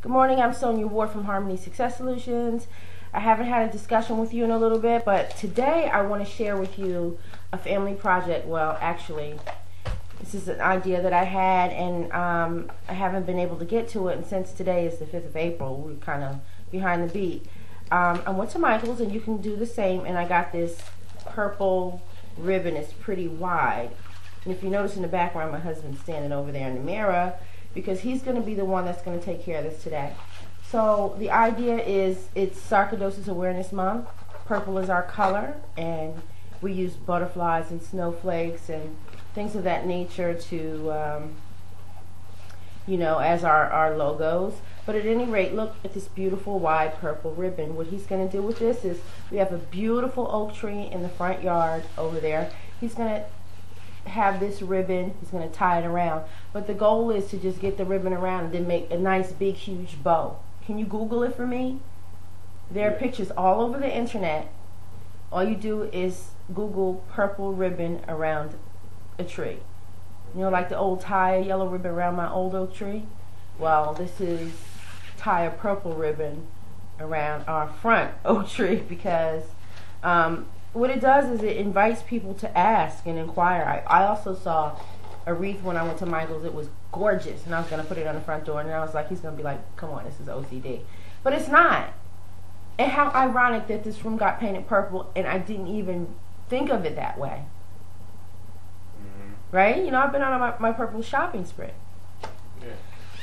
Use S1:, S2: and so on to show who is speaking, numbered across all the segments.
S1: Good morning, I'm Sonia Ward from Harmony Success Solutions. I haven't had a discussion with you in a little bit, but today I want to share with you a family project. Well, actually, this is an idea that I had, and I haven't been able to get to it, and since today is the 5th of April, we're kind of behind the beat. I went to Michael's, and you can do the same, and I got this purple ribbon. It's pretty wide. And if you notice in the background, my husband's standing over there in the mirror, because he's going to be the one that's going to take care of this today. So the idea is it's Sarcoidosis Awareness Month. Purple is our color, and we use butterflies and snowflakes and things of that nature to, as our logos. But at any rate, look at this beautiful wide purple ribbon. What he's going to do with this is, we have a beautiful oak tree in the front yard over there. He's going to have this ribbon, he's going to tie it around, but the goal is to just get the ribbon around and then make a nice big huge bow. Can you Google it for me? There are pictures all over the internet. All you do is Google purple ribbon around a tree. You know, like the old tie a yellow ribbon around my old oak tree? Well, this is tie a purple ribbon around our front oak tree, because what it does is it invites people to ask and inquire. I also saw a wreath when I went to Michael's. It was gorgeous, and I was going to put it on the front door, and I was like, he's going to be like, come on, this is OCD. But it's not. And how ironic that this room got painted purple, and I didn't even think of it that way. Right? You know, I've been on my purple shopping spree. Yeah.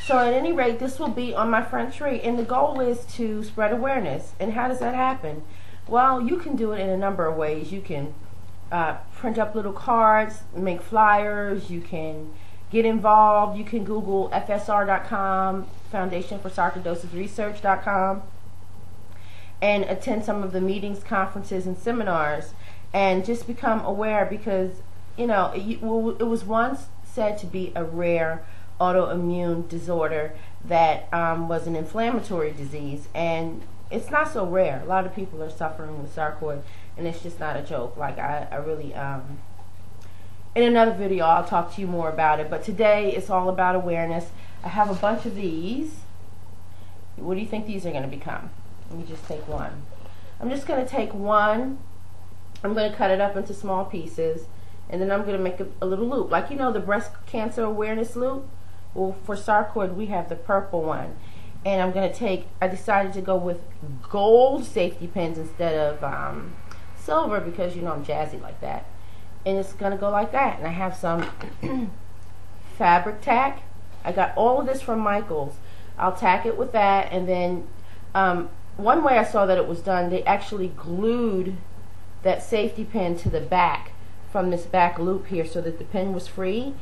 S1: So at any rate, this will be on my front tree, and the goal is to spread awareness. And how does that happen? Well, you can do it in a number of ways. You can print up little cards, make flyers, you can get involved, you can Google FSR.com, Foundation for Sarcoidosis Research.com, and attend some of the meetings, conferences, and seminars, and just become aware, because, you know, it was once said to be a rare autoimmune disorder that was an inflammatory disease, and it's not so rare. A lot of people are suffering with sarcoid, and it's just not a joke. Like, I really, in another video, I'll talk to you more about it. But today, it's all about awareness. I have a bunch of these. What do you think these are going to become? Let me just take one. I'm just going to take one. I'm going to cut it up into small pieces, and then I'm going to make a little loop. Like, you know, the breast cancer awareness loop? Well, for sarcoid, we have the purple one. And I'm going to take, I decided to go with gold safety pins instead of silver, because, you know, I'm jazzy like that. And it's going to go like that. And I have some fabric tack. I got all of this from Michael's. I'll tack it with that. And then one way I saw that it was done, they actually glued that safety pin to the back from this back loop here, so that the pin was free.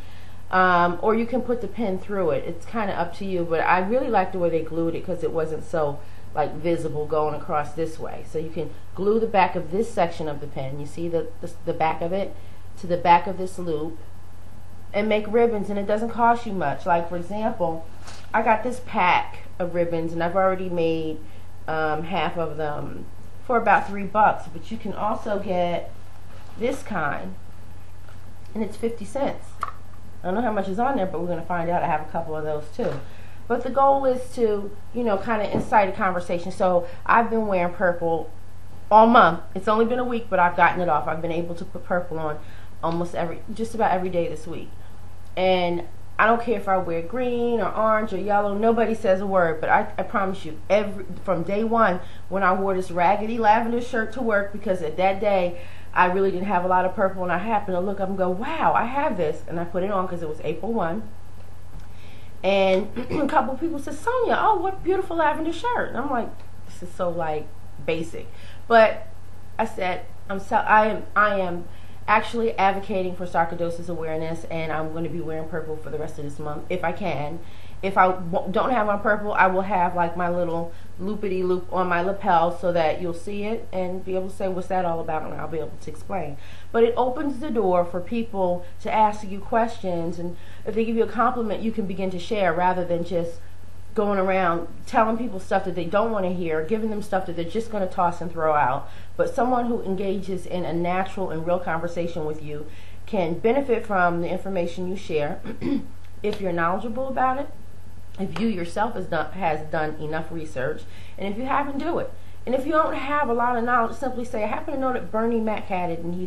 S1: Or you can put the pin through it. It's kind of up to you, but I really like the way they glued it, because it wasn't so like visible going across this way. So you can glue the back of this section of the pin, you see the back of it, to the back of this loop, and make ribbons, and it doesn't cost you much. Like, for example, I got this pack of ribbons, and I've already made half of them for about $3, but you can also get this kind, and it's 50 cents. I don't know how much is on there, but we're going to find out. I have a couple of those too. But the goal is to, you know, kind of incite a conversation. So I've been wearing purple all month. It's only been a week, but I've gotten it off. I've been able to put purple on just about every day this week. And I don't care if I wear green or orange or yellow. Nobody says a word, but I promise you, from day one, when I wore this raggedy lavender shirt to work, because at that day, I really didn't have a lot of purple, and I happened to look up and go, wow, I have this. And I put it on because it was April 1. And a couple of people said, Sonia, oh, what beautiful lavender shirt. And I'm like, this is so, like, basic. But I said, I am actually advocating for sarcoidosis awareness, and I'm going to be wearing purple for the rest of this month, if I can. If I don't have on purple, I will have like my little loopity loop on my lapel, so that you'll see it and be able to say, what's that all about, and I'll be able to explain. But it opens the door for people to ask you questions, and if they give you a compliment, you can begin to share, rather than just going around telling people stuff that they don't want to hear, giving them stuff that they're just going to toss and throw out. But someone who engages in a natural and real conversation with you can benefit from the information you share if you're knowledgeable about it, if you yourself has done enough research, and if you haven't, do it. And if you don't have a lot of knowledge, simply say, I happen to know that Bernie Mac had it and he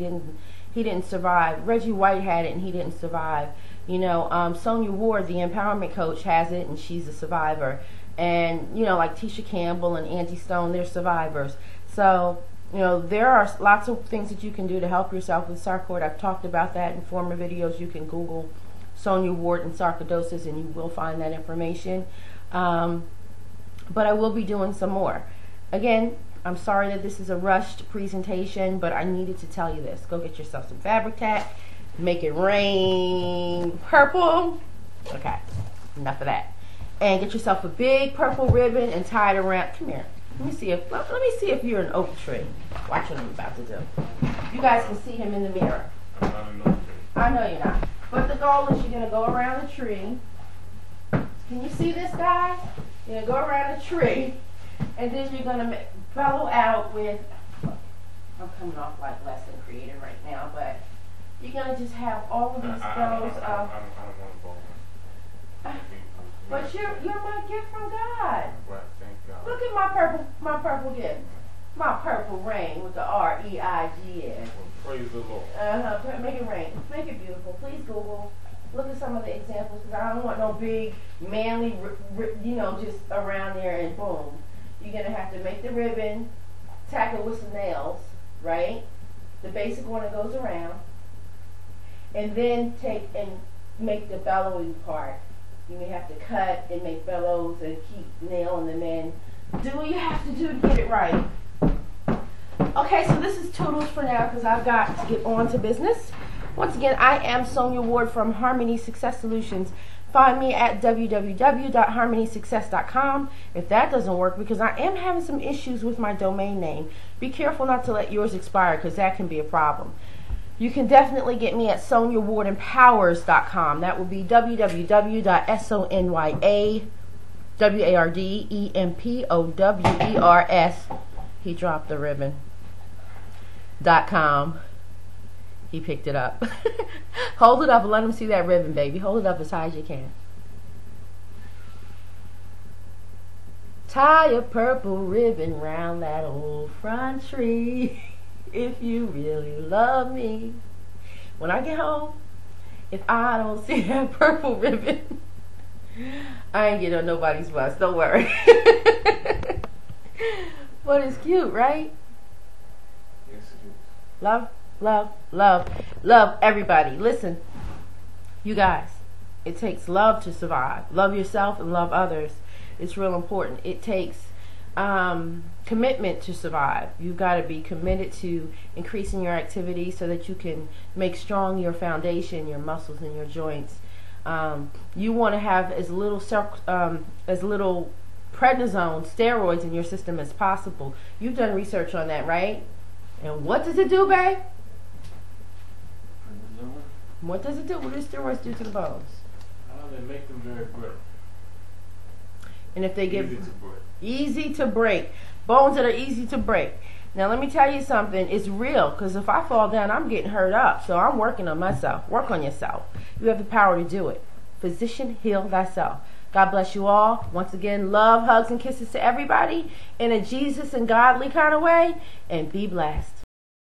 S1: didn't survive. Reggie White had it and he didn't survive. You know, Sonia Ward, the empowerment coach, has it and she's a survivor. And, you know, like Tisha Campbell and Angie Stone, they're survivors. So, you know, there are lots of things that you can do to help yourself with sarcoid. I've talked about that in former videos. You can Google Sonia Ward and sarcoidosis and you will find that information. But I will be doing some more. Again, I'm sorry that this is a rushed presentation, but I needed to tell you this. Go get yourself some fabric tack. Make it rain purple. Okay, enough of that. And get yourself a big purple ribbon and tie it around. Come here. Let me see if you're an oak tree. Watch what I'm about to do. You guys can see him in the mirror.
S2: I'm not an oak tree.
S1: I know you're not. But the goal is you're going to go around the tree. Can you see this, guys? You're going to go around the tree. And then you're going to fellow out with, I'm coming off like less than creative right now, but you're going to just have all of these fellows of,
S2: I don't want to bowl.
S1: but you're my gift from God.
S2: Well, thank God.
S1: Look at my purple gift. My purple rain with the R-E-I-G-N.
S2: Well, praise the Lord.
S1: Make it rain. Make it beautiful. Please Google. Look at some of the examples because I don't want no big, manly, you know, just around there and boom. You're going to have to make the ribbon, tack it with some nails, right? The basic one that goes around. And then take and make the bellowing part. You may have to cut and make bellows and keep nailing them in. Do what you have to do to get it right. Okay, so this is toodles for now because I've got to get on to business. Once again, I am Sonia Ward from Harmony Success Solutions. Find me at www.harmonysuccess.com. If that doesn't work, because I am having some issues with my domain name, be careful not to let yours expire because that can be a problem. You can definitely get me at SoniaWardEmpowers.com. That will be www.SoniaWardEmpowers. He dropped the ribbon. .com. He picked it up. Hold it up and let him see that ribbon, baby. Hold it up as high as you can. Tie a purple ribbon round that old front tree. If you really love me. When I get home, if I don't see that purple ribbon, I ain't getting on nobody's bus. Don't worry. But it's cute, right?
S2: Yes, it is.
S1: Love, love, love, love everybody. Listen, you guys, it takes love to survive. Love yourself and love others. It's real important. It takes commitment to survive. You've got to be committed to increasing your activity so that you can make strong your foundation, your muscles and your joints. You want to have as little prednisone, steroids in your system as possible. You've done research on that, right? And what does it do, babe? What does it do? What do steroids do to the bones?
S2: They make them very brittle.
S1: And if they get
S2: Easy to break.
S1: easy to break, bones that are easy to break. Now let me tell you something. It's real because if I fall down, I'm getting hurt up. So I'm working on myself. Work on yourself. You have the power to do it. Physician, heal thyself. God bless you all. Once again, love, hugs, and kisses to everybody in a Jesus and godly kind of way. And be blessed.